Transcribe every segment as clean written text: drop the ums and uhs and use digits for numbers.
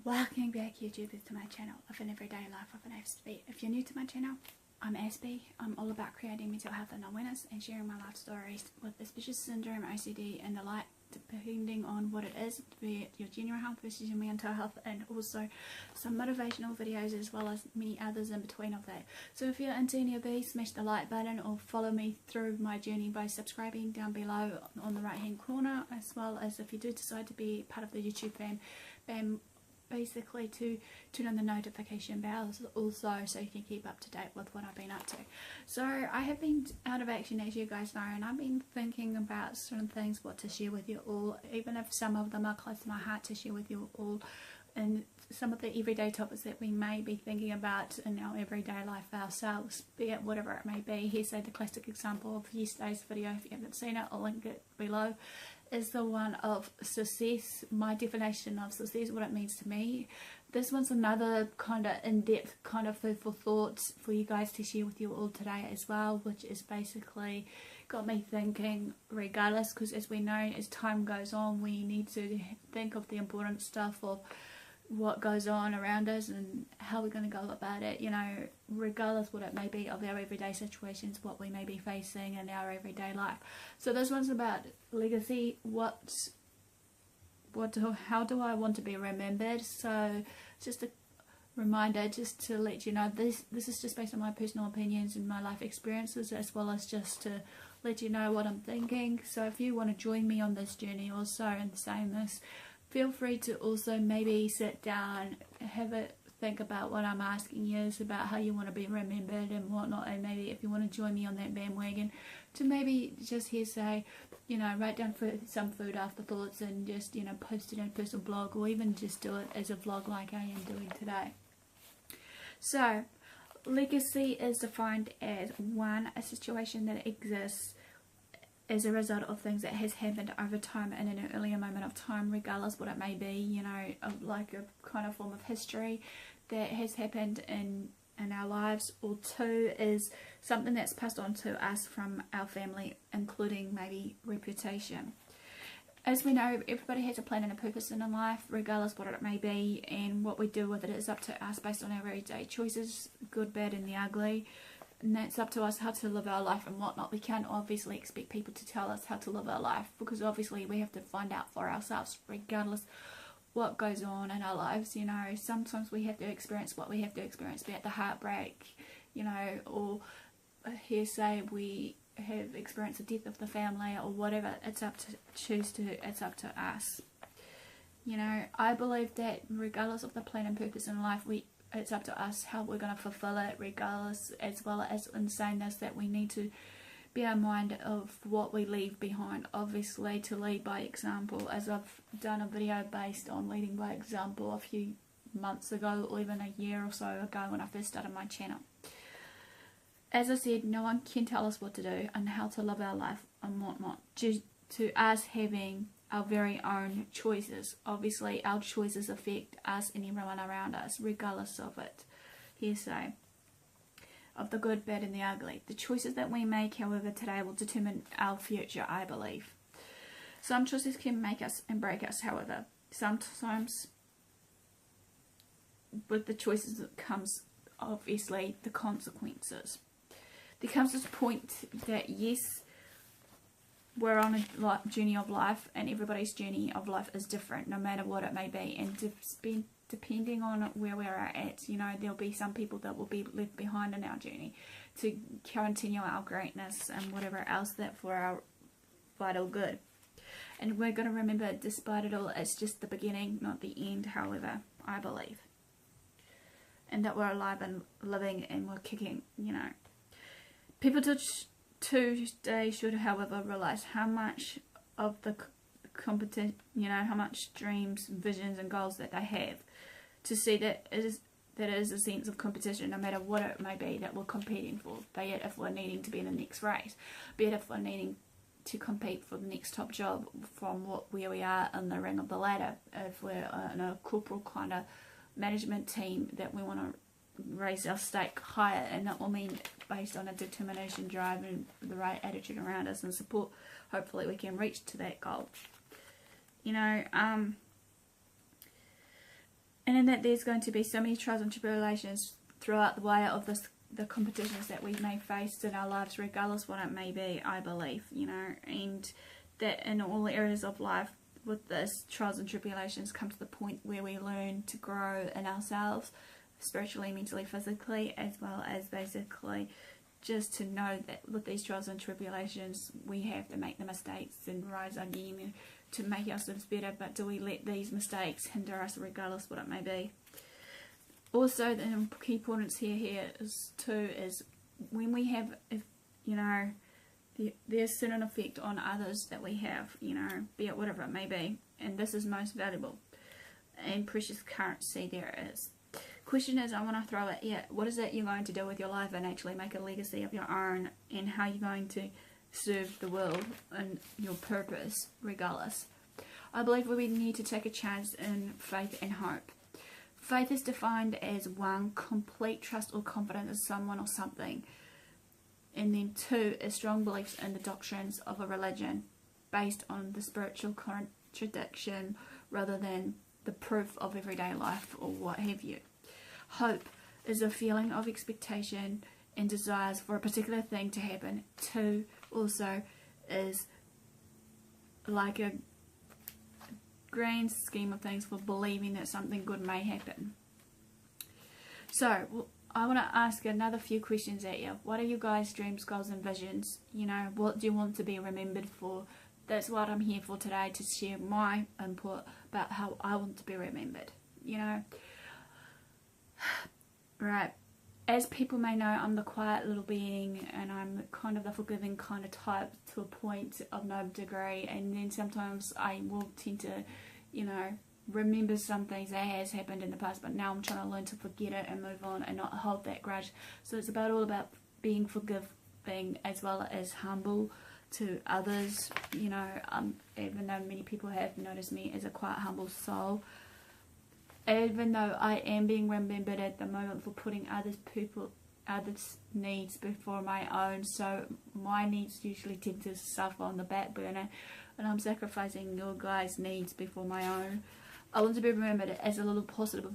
Welcome back, YouTubers, to my channel of an everyday life of an Aspie. If you're new to my channel, I'm Aspie. I'm all about creating mental health and awareness and sharing my life stories with Aspie syndrome, OCD, and the like, depending on what it is, be it your general health versus your mental health, and also some motivational videos as well as many others in between of that. So if you're into any of these, smash the like button or follow me through my journey by subscribing down below on the right hand corner, as well as if you do decide to be part of the YouTube fam, basically to turn on the notification bells also, so you can keep up to date with what I've been up to. So I have been out of action, as you guys know, and I've been thinking about certain things, what to share with you all, even if some of them are close to my heart to share with you all, and some of the everyday topics that we may be thinking about in our everyday life ourselves, be it whatever it may be. Here's the classic example of yesterday's video. If you haven't seen it, I'll link it below. Is the one of success, my definition of success, what it means to me. This one's another kind of in-depth kind of food for thought for you guys to share with you all today as well, which is basically got me thinking, regardless, because as we know, as time goes on, we need to think of the important stuff of what goes on around us and how we're going to go about it, you know, regardless what it may be of our everyday situations, what we may be facing in our everyday life. So this one's about legacy. How do I want to be remembered? So just a reminder, just to let you know, this is just based on my personal opinions and my life experiences, as well as just to let you know what I'm thinking. So if you want to join me on this journey also in saying this, feel free to also maybe sit down, have a think about what I'm asking you is about how you want to be remembered and whatnot, and maybe if you want to join me on that bandwagon to maybe just here say, you know, write down some food afterthoughts and just, you know, post it in a personal blog, or even just do it as a vlog like I am doing today. So legacy is defined as a situation that exists as a result of things that has happened over time in an earlier moment of time, regardless what it may be, you know, like a kind of form of history that has happened in our lives. Or two is something that's passed on to us from our family, including maybe reputation. As we know, everybody has a plan and a purpose in their life, regardless what it may be, and what we do with it is up to us based on our everyday choices, good, bad and the ugly. And that's up to us how to live our life and whatnot. We can't obviously expect people to tell us how to live our life, because obviously we have to find out for ourselves, regardless what goes on in our lives. You know, sometimes we have to experience what we have to experience, be it the heartbreak, you know, or hearsay, we have experienced the death of the family or whatever. It's up to us. You know, I believe that regardless of the plan and purpose in life, it's up to us how we're going to fulfill it, regardless, as well as in saying this, that we need to bear in mind of what we leave behind. Obviously, to lead by example, as I've done a video based on leading by example a few months ago, or even a year or so ago when I first started my channel. As I said, no one can tell us what to do and how to live our life and whatnot, due to us having our very own choices. Obviously, our choices affect us and everyone around us, regardless of it. Hearsay of the good, bad and the ugly. The choices that we make, however, today will determine our future, I believe. Some choices can make us and break us, however. Sometimes with the choices that comes, obviously, the consequences. There comes this point that, yes, we're on a journey of life, and everybody's journey of life is different, no matter what it may be, and depending on where we're at, you know, there'll be some people that will be left behind in our journey to continue our greatness and whatever else that for our vital good. And we're going to remember, despite it all, it's just the beginning, not the end, however, I believe. And that we're alive and living and we're kicking, you know. People today should, however, realize how much of the competition, you know, how much dreams, visions and goals that they have, to see that it is a sense of competition, no matter what it may be that we're competing for, be it if we're needing to be in the next race, be it if we're needing to compete for the next top job from where we are in the ring of the ladder, if we're in a corporal kind of management team that we want to raise our stake higher, and that will mean based on a determination, drive and the right attitude around us and support, hopefully we can reach to that goal. You know, and that there's going to be so many trials and tribulations throughout the way of the competitions that we may face in our lives, regardless what it may be, I believe, you know, and that in all areas of life with this trials and tribulations come to the point where we learn to grow in ourselves, spiritually, mentally, physically, as well as basically just to know that with these trials and tribulations we have to make the mistakes and rise again to make ourselves better. But do we let these mistakes hinder us, regardless what it may be? Also, the key points here is when we have, you know, there's certain effect on others that we have, you know, be it whatever it may be, and this is most valuable and precious currency there is. Question is, I want to throw at you, what is it you're going to do with your life and actually make a legacy of your own, and how you're going to serve the world and your purpose regardless. I believe we need to take a chance in faith and hope. Faith is defined as 1, complete trust or confidence in someone or something, and then 2 is strong beliefs in the doctrines of a religion based on the spiritual contradiction rather than the proof of everyday life or what have you. Hope is a feeling of expectation and desires for a particular thing to happen. 2 also is like a grand scheme of things for believing that something good may happen. So I want to ask another few questions at you. What are your guys' dreams, goals and visions? You know, what do you want to be remembered for? That's what I'm here for today, to share my input about how I want to be remembered, you know. Right, as people may know, I'm the quiet little being, and I'm kind of the forgiving kind of type to a point of no degree, and then sometimes I will tend to, you know, remember some things that has happened in the past, but now I'm trying to learn to forget it and move on and not hold that grudge. So it's all about being forgiving as well as humble to others, you know, even though many people have noticed me as a quite humble soul. Even though I am being remembered at the moment for putting others' needs before my own, so my needs usually tend to suffer on the back burner, and I'm sacrificing your guys' needs before my own. I want to be remembered as a little positive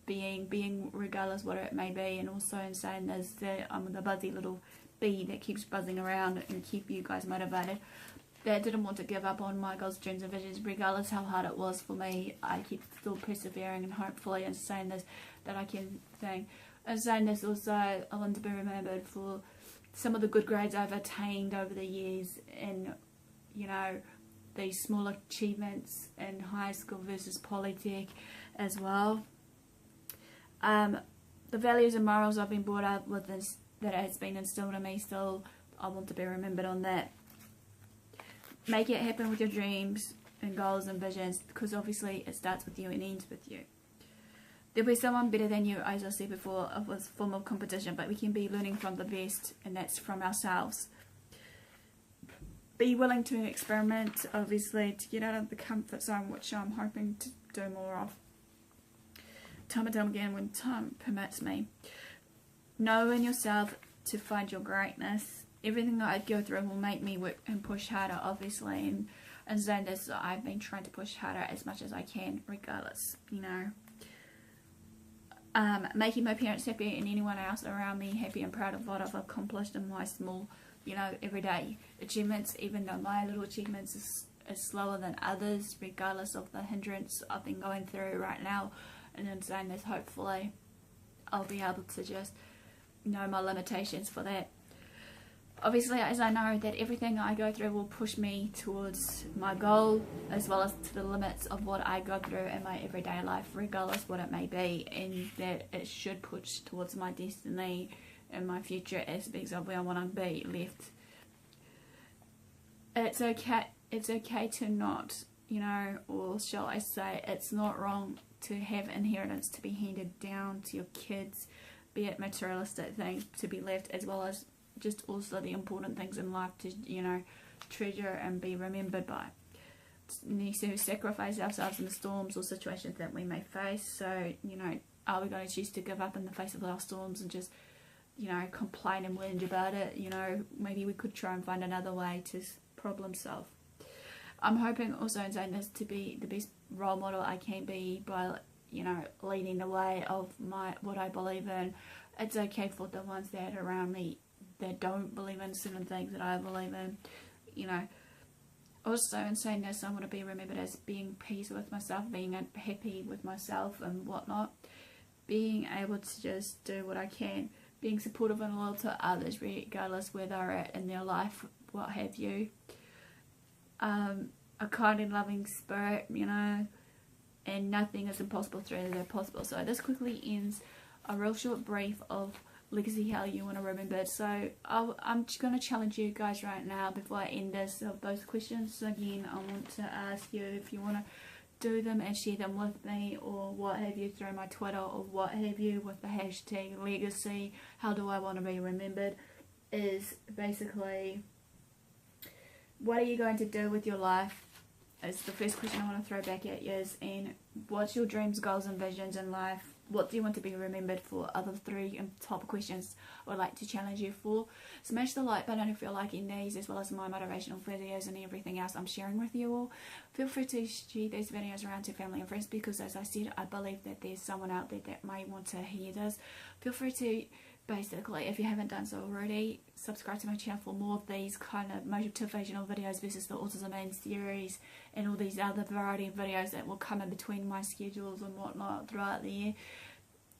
being regardless what it may be, and also in saying this, that I'm the buzzy little bee that keeps buzzing around and keep you guys motivated. That didn't want to give up on my goals, dreams and visions, regardless how hard it was for me. I keep still persevering, and hopefully in saying this that I can think. In saying this also, I want to be remembered for some of the good grades I've attained over the years, and you know, these small achievements in high school versus polytech as well. The values and morals I've been brought up with, that has been instilled in me, still I want to be remembered on that. Make it happen with your dreams and goals and visions, because obviously it starts with you and ends with you. There'll be someone better than you, as I said before, of a form of competition, but we can be learning from the best, and that's from ourselves. Be willing to experiment, obviously, to get out of the comfort zone, which I'm hoping to do more of. Time and time again when time permits me. Know in yourself to find your greatness. Everything that I go through will make me work and push harder, obviously, and saying this, I've been trying to push harder as much as I can, regardless, you know. Making my parents happy and anyone else around me happy and proud of what I've accomplished in my small, you know, everyday achievements, even though my little achievements is slower than others, regardless of the hindrance I've been going through right now. And in saying this, hopefully I'll be able to just know my limitations for that. Obviously, as I know that everything I go through will push me towards my goal, as well as to the limits of what I go through in my everyday life, regardless what it may be, and that it should push towards my destiny and my future aspects of where I want to be left. It's okay to not, you know, or shall I say, it's not wrong to have inheritance to be handed down to your kids, be it materialistic things to be left, as well as just also the important things in life to, you know, treasure and be remembered by. Need to sacrifice ourselves in the storms or situations that we may face. So, you know, are we going to choose to give up in the face of our storms and just, you know, complain and whinge about it? You know, maybe we could try and find another way to problem solve. I'm hoping also in saying this to be the best role model I can be by you know, leading the way of what I believe in. It's okay for the ones that are around me that don't believe in certain things that I believe in, you know. Also, in saying this, I want to be remembered as being peace with myself, being happy with myself and whatnot, being able to just do what I can, being supportive and loyal to others regardless where they're at in their life, what have you. A kind and loving spirit, you know, and nothing is impossible through the possible. So this quickly ends a real short brief of legacy, how you want to remember it. So I'm just going to challenge you guys right now before I end this of those questions. So again, I want to ask you if you want to do them and share them with me or what have you through my Twitter or what have you with the hashtag legacy. How do I want to be remembered? Is basically, what are you going to do with your life? It's the first question I want to throw back at you. And what's your dreams, goals and visions in life? What do you want to be remembered for? Other three top questions I would like to challenge you for. Smash the like button if you're liking these, as well as my motivational videos and everything else I'm sharing with you all. Feel free to share these videos around to family and friends, because as I said, I believe that there's someone out there that may want to hear this. Feel free to, basically, if you haven't done so already, subscribe to my channel for more of these kind of motivational videos versus the Autism Man series and all these other variety of videos that will come in between my schedules and whatnot throughout the year,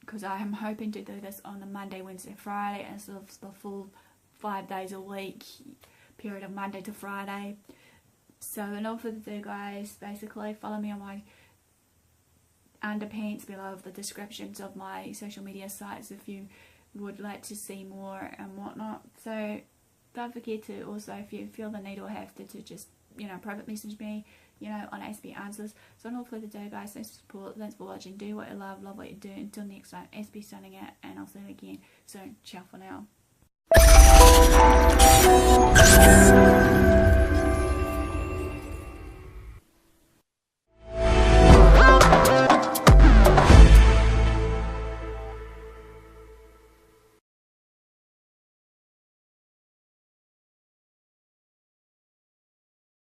because I am hoping to do this on a Monday, Wednesday, Friday instead of the full 5 days a week period of Monday to Friday. So in all further ado, guys, basically follow me on my underpants below of the descriptions of my social media sites if you would like to see more and whatnot. So don't forget to also, if you feel the need or have to just, you know, private message me, you know, on Aspie Answers. So no further ado, guys, thanks for support, thanks for watching, do what you love what you do. Until next time, Aspie signing out, and I'll see you again soon. Ciao for now.